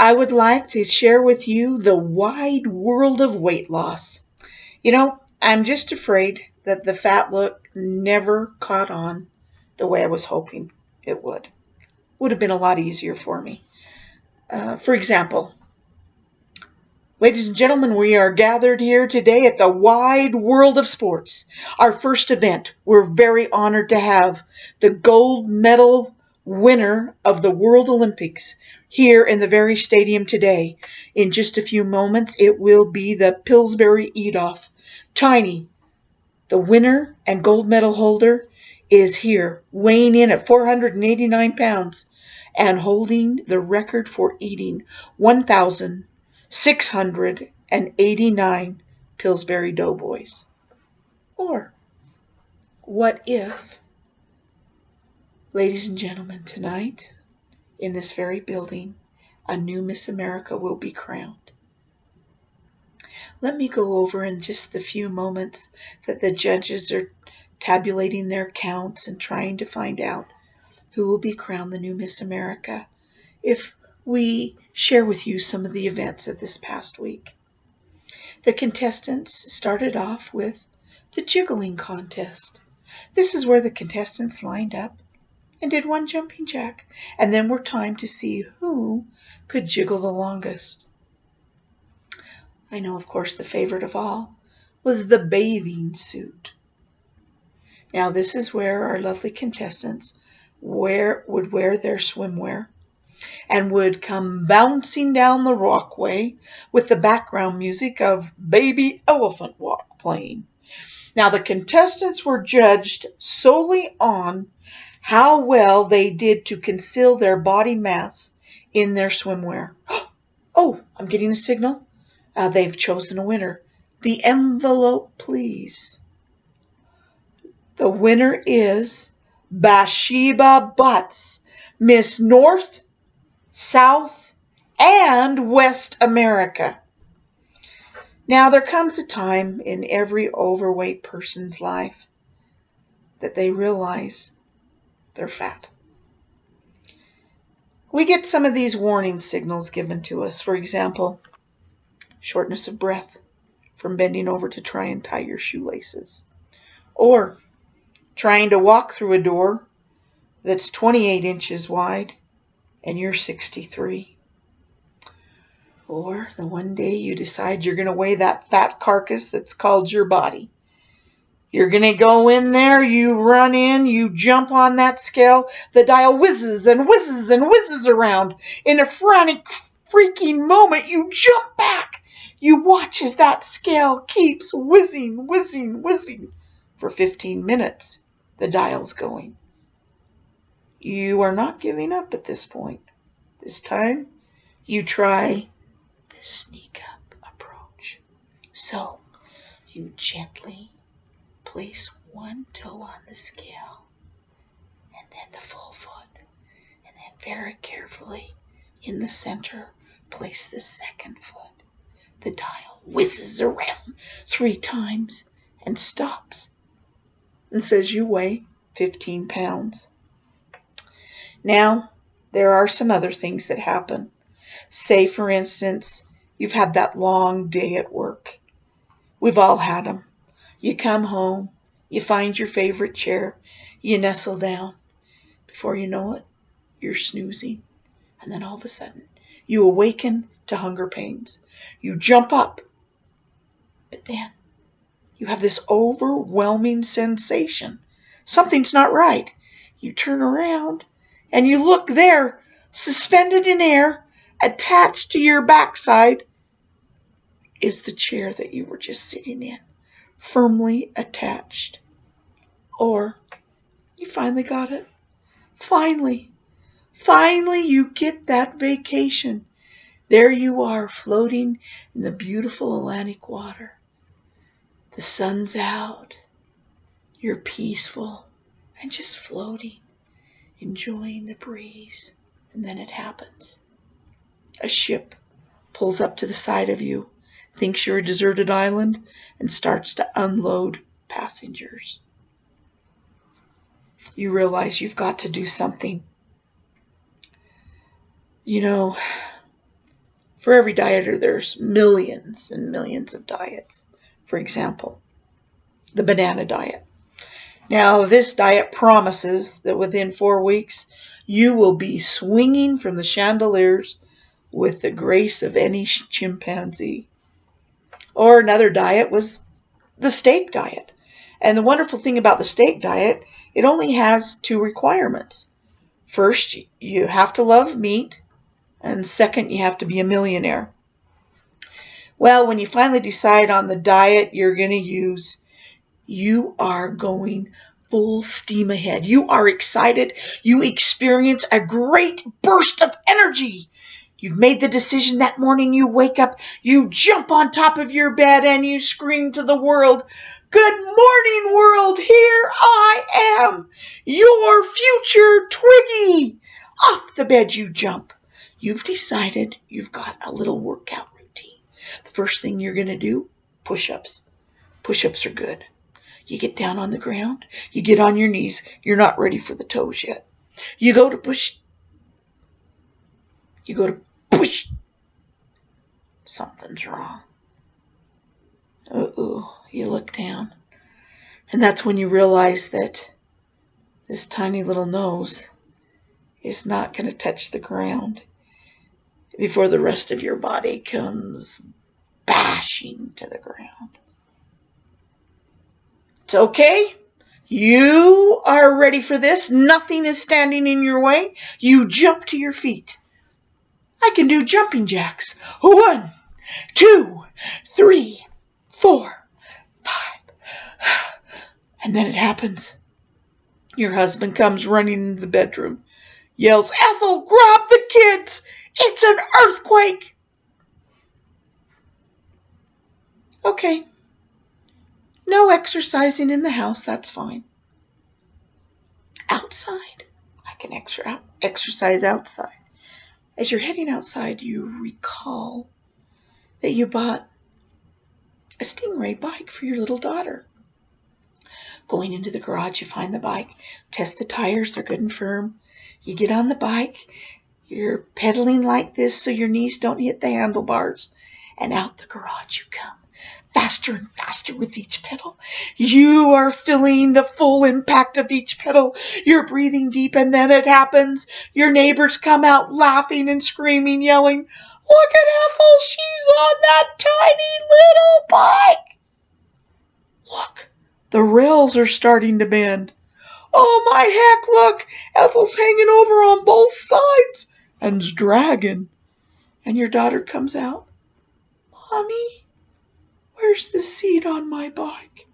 I would like to share with you the wide world of weight loss. I'm just afraid that the fat look never caught on the way I was hoping it would. Would have been a lot easier for me. For example, ladies and gentlemen, we are gathered here today at the wide world of sports. Our first event. We're very honored to have the gold medal winner of the World Olympics here in the very stadium today. In just a few moments, it will be the Pillsbury Eat-Off. Tiny, the winner and gold medal holder, is here, weighing in at 489 pounds and holding the record for eating 1,689 Pillsbury Doughboys. Or, what if, ladies and gentlemen, tonight, in this very building, a new Miss America will be crowned? Let me go over in just the few moments that the judges are tabulating their counts and trying to find out who will be crowned the new Miss America, if we share with you some of the events of this past week. The contestants started off with the jiggling contest. This is where the contestants lined up and did one jumping jack, and then were timed to see who could jiggle the longest. I know, of course, the favorite of all was the bathing suit. Now, this is where our lovely contestants would wear their swimwear and would come bouncing down the walkway with the background music of Baby Elephant Walk playing. Now, the contestants were judged solely on how well they did to conceal their body mass in their swimwear. Oh, I'm getting a signal. They've chosen a winner. The envelope, please. The winner is Bathsheba Butts, Miss North, South, and West America. Now, there comes a time in every overweight person's life that they realize they're fat. We get some of these warning signals given to us. For example, shortness of breath from bending over to try and tie your shoelaces, or trying to walk through a door that's 28 inches wide and you're 63. Or the one day you decide you're going to weigh that fat carcass that's called your body. You're going to go in there, you run in, you jump on that scale, the dial whizzes and whizzes and whizzes around. In a frantic, freaking moment, you jump back. You watch as that scale keeps whizzing, whizzing, whizzing. For 15 minutes, the dial's going. You are not giving up at this point. This time, you try the sneak up approach. So, you gently place one toe on the scale, and then the full foot, and then very carefully in the center, place the second foot. The dial whizzes around 3 times and stops and says you weigh 15 pounds. Now, there are some other things that happen. Say, for instance, you've had that long day at work. We've all had them. You come home, you find your favorite chair, you nestle down. Before you know it, you're snoozing. And then all of a sudden, you awaken to hunger pains. You jump up. But then, you have this overwhelming sensation. Something's not right. You turn around, and you look there, suspended in air, attached to your backside, is the chair that you were just sitting in, firmly attached. Or, you finally got it. Finally, you get that vacation. There you are, floating in the beautiful Atlantic water. The sun's out. You're peaceful and just floating, enjoying the breeze. And then it happens. A ship pulls up to the side of you, thinks you're a deserted island, and starts to unload passengers. You realize you've got to do something. You know, For every dieter, there's millions and millions of diets. For example, the banana diet. Now, this diet promises that within 4 weeks, you will be swinging from the chandeliers with the grace of any chimpanzee. Or another diet was the steak diet. And the wonderful thing about the steak diet, it only has 2 requirements. First, you have to love meat, and second, you have to be a millionaire. Well, when you finally decide on the diet you're going to use, you are going full steam ahead. You are excited. You experience a great burst of energy. You've made the decision that morning. You wake up, you jump on top of your bed, and you scream to the world, "Good morning, world. Here I am, your future Twiggy." Off the bed you jump. You've decided you've got a little workout routine. The first thing you're going to do, push-ups. Push-ups are good. You get down on the ground. You get on your knees. You're not ready for the toes yet. You go to push. You go to push. Something's wrong. Uh-oh. You look down. And that's when you realize that this tiny little nose is not going to touch the ground before the rest of your body comes bashing to the ground. It's okay. You are ready for this. Nothing is standing in your way. You jump to your feet. I can do jumping jacks. 1, 2, 3, 4, 5. And then it happens. Your husband comes running into the bedroom, yells, "Ethel, grab the kids. It's an earthquake." Okay. No exercising in the house, that's fine. Outside, I can exercise outside. As you're heading outside, you recall that you bought a Stingray bike for your little daughter. Going into the garage, you find the bike, test the tires, they're good and firm. You get on the bike, you're pedaling like this so your knees don't hit the handlebars, and out the garage you come. Faster and faster with each pedal. You are feeling the full impact of each pedal. You're breathing deep, and then it happens. Your neighbors come out laughing and screaming, yelling, "Look at Ethel, she's on that tiny little bike." Look, the rails are starting to bend. Oh my heck, look, Ethel's hanging over on both sides and's dragging. And your daughter comes out. "Mommy, where's the seat on my bike?"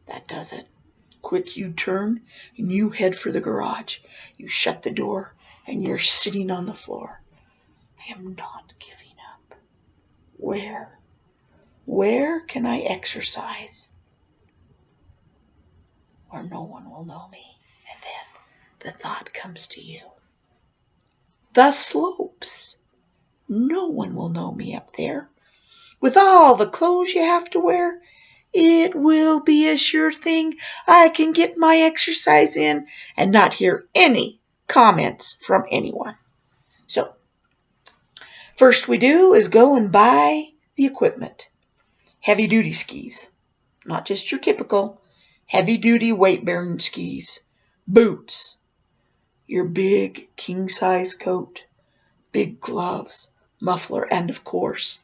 That does it. Quick, you turn and you head for the garage. You shut the door and you're sitting on the floor. I am not giving up. Where? Where can I exercise where no one will know me? And then the thought comes to you. The slopes. No one will know me up there. With all the clothes you have to wear, it will be a sure thing I can get my exercise in and not hear any comments from anyone. So, first we do is go and buy the equipment. Heavy-duty skis. Not just your typical heavy-duty weight-bearing skis. Boots. Your big king-size coat. Big gloves. Muffler. And, of course,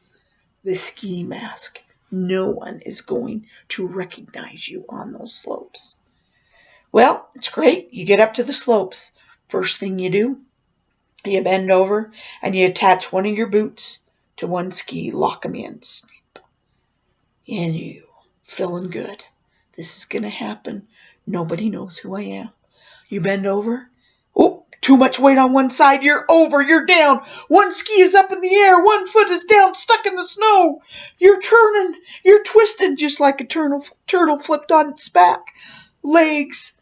the ski mask. No one is going to recognize you on those slopes. Well, it's great. You get up to the slopes. First thing you do, you bend over and you attach one of your boots to one ski. Lock them in. Snip. And you feeling good. This is going to happen. Nobody knows who I am. You bend over. Oh, too much weight on one side. You're over. You're down. One ski is up in the air. One foot is down, stuck in the snow. You're turning. You're twisting just like a turtle flipped on its back. Legs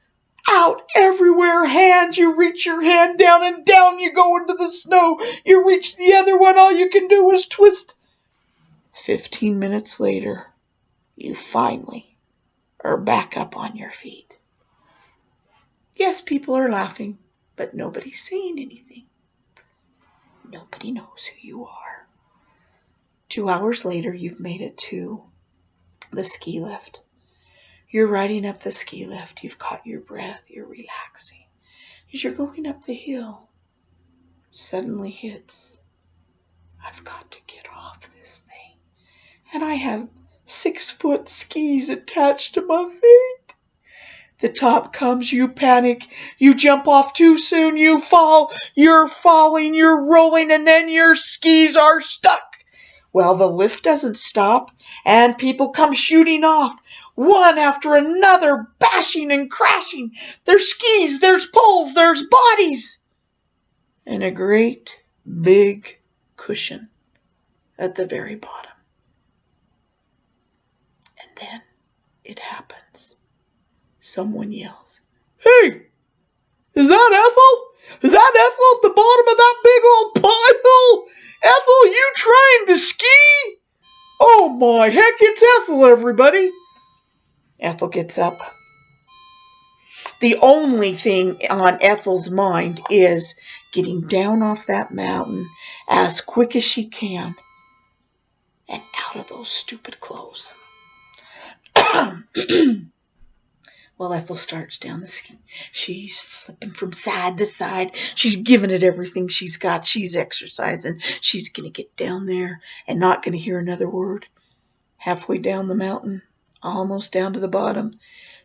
out everywhere. Hands. You reach your hand down and down you go into the snow. You reach the other one. All you can do is twist. 15 minutes later, you finally are back up on your feet. Yes, people are laughing, but nobody's saying anything. Nobody knows who you are. 2 hours later, you've made it to the ski lift. You're riding up the ski lift. You've caught your breath. You're relaxing. As you're going up the hill, suddenly hits, I've got to get off this thing. And I have 6-foot skis attached to my feet. The top comes, you panic, you jump off too soon, you fall, you're falling, you're rolling, and then your skis are stuck. Well, the lift doesn't stop, and people come shooting off, one after another, bashing and crashing. There's skis, there's poles, there's bodies, and a great big cushion at the very bottom. And then it happens. Someone yells, "Hey, is that Ethel? Is that Ethel at the bottom of that big old pile? Ethel, you trying to ski? Oh my heck, it's Ethel, everybody." Ethel gets up. The only thing on Ethel's mind is getting down off that mountain as quick as she can and out of those stupid clothes. Well, Ethel starts down the ski. She's flipping from side to side. She's giving it everything she's got. She's exercising. She's going to get down there and not going to hear another word. Halfway down the mountain, almost down to the bottom,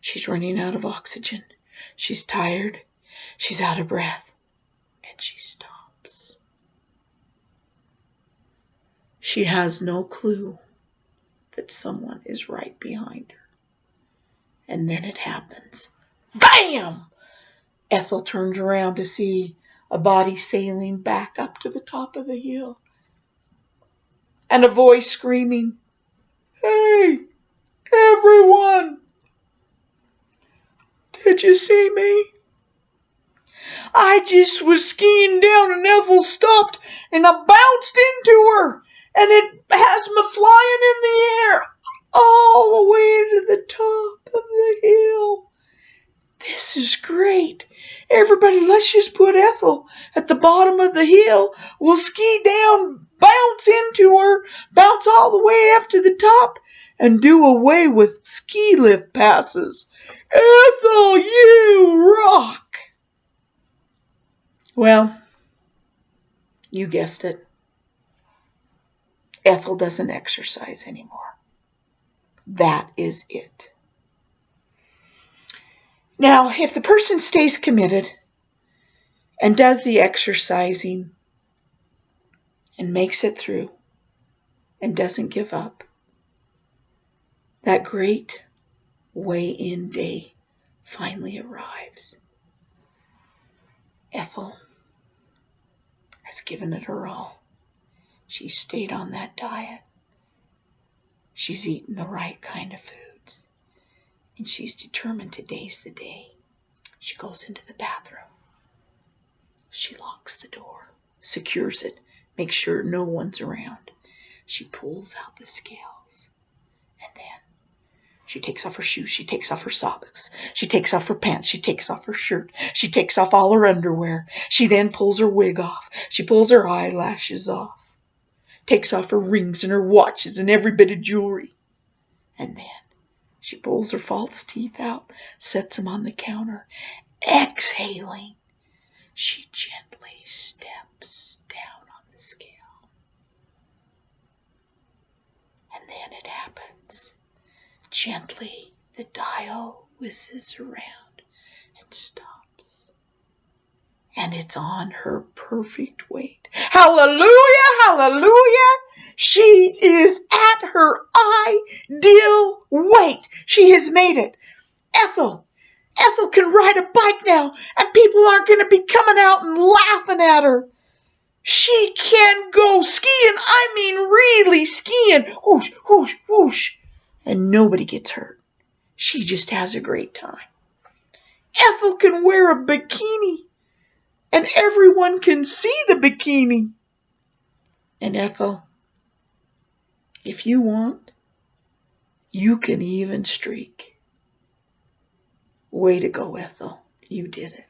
she's running out of oxygen. She's tired. She's out of breath. And she stops. She has no clue that someone is right behind her. And then it happens. Bam! Ethel turns around to see a body sailing back up to the top of the hill. And a voice screaming, "Hey, everyone! Did you see me? I just was skiing down and Ethel stopped and I bounced into her. And it has me flying in the air all the way to the top of the hill. This is great. Everybody, let's just put Ethel at the bottom of the hill. We'll ski down, bounce into her, bounce all the way up to the top, and do away with ski lift passes. Ethel, you rock!" Well, you guessed it. Ethel doesn't exercise anymore. That is it. Now, if the person stays committed and does the exercising and makes it through and doesn't give up, that great weigh-in day finally arrives. Ethel has given it her all. She's stayed on that diet. She's eaten the right kind of foods. And she's determined today's the day. She goes into the bathroom. She locks the door, secures it, makes sure no one's around. She pulls out the scales. And then she takes off her shoes. She takes off her socks. She takes off her pants. She takes off her shirt. She takes off all her underwear. She then pulls her wig off. She pulls her eyelashes off. Takes off her rings and her watches and every bit of jewelry. And then she pulls her false teeth out, sets them on the counter. Exhaling, she gently steps down on the scale. And then it happens. Gently, the dial whizzes around and stops. And it's on her perfect weight. Hallelujah, hallelujah. She is at her ideal weight. She has made it. Ethel can ride a bike now, and people aren't going to be coming out and laughing at her. She can go skiing. I mean, really skiing. Whoosh, whoosh, whoosh. And nobody gets hurt. She just has a great time. Ethel can wear a bikini. And everyone can see the bikini. And Ethel, if you want, you can even streak. Way to go, Ethel. You did it.